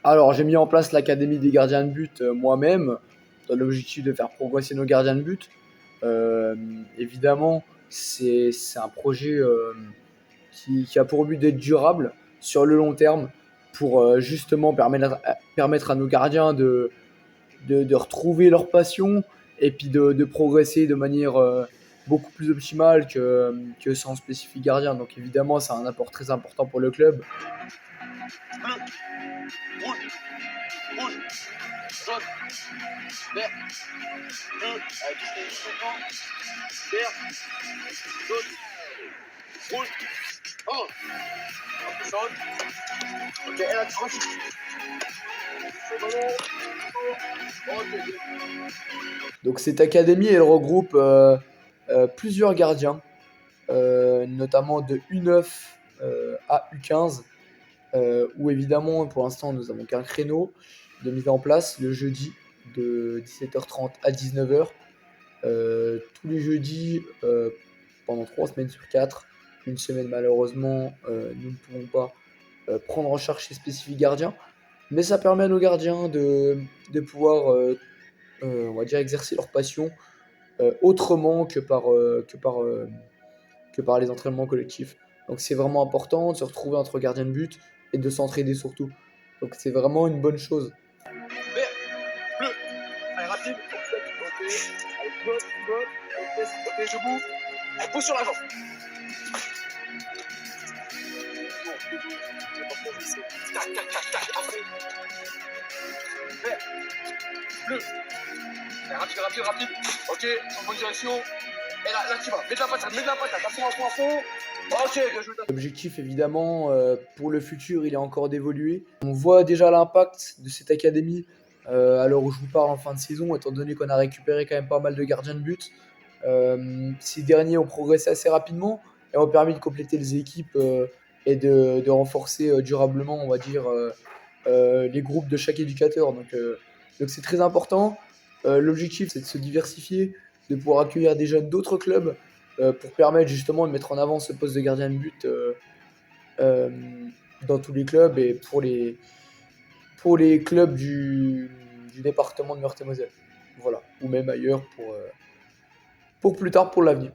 Alors, j'ai mis en place l'académie des gardiens de but moi-même, dans l'objectif de faire progresser nos gardiens de but. Évidemment, c'est un projet qui a pour but d'être durable sur le long terme pour justement permettre à nos gardiens de retrouver leur passion et puis de progresser de manière beaucoup plus optimale que sans spécifique gardien. Donc évidemment, c'est un apport très important pour le club. Bleu, rouge, rouge, jaune, vert, bleu, avec les secondes, vert, jaune, rouge, oh, un peu jaune. Ok, et là tu vois, c'est bon. Ok. Donc cette académie, elle regroupe plusieurs gardiens, notamment de U9 à U15, où évidemment pour l'instant nous n'avons qu'un créneau de mise en place le jeudi de 17h30 à 19h. Tous les jeudis pendant 3 semaines sur 4. Une semaine malheureusement nous ne pouvons pas prendre en charge ces spécifiques gardiens, mais ça permet à nos gardiens de pouvoir on va dire exercer leur passion autrement que par les entraînements collectifs. Donc c'est vraiment important de se retrouver entre gardiens de but et de s'entraider surtout. Donc c'est vraiment une bonne chose. Vert, bleu, allez rapide, ok, allez go, ok, debout, allez pousse sur la jambe. Tac, tac, tac, tac, après. Vert, bleu, allez rapide, ok, en bonne direction, et là tu vas, mets de la patate, à fond, ok, bien joué. L'objectif évidemment pour le futur il est encore d'évoluer. On voit déjà l'impact de cette académie à l'heure où je vous parle en fin de saison, étant donné qu'on a récupéré quand même pas mal de gardiens de but. Ces derniers ont progressé assez rapidement et ont permis de compléter les équipes et de renforcer durablement, on va dire, les groupes de chaque éducateur. Donc c'est très important. L'objectif, c'est de se diversifier, de pouvoir accueillir des jeunes d'autres clubs pour permettre justement de mettre en avant ce poste de gardien de but euh, dans tous les clubs et pour les clubs du département de Meurthe-et-Moselle. Voilà, ou même ailleurs pour plus tard, pour l'avenir.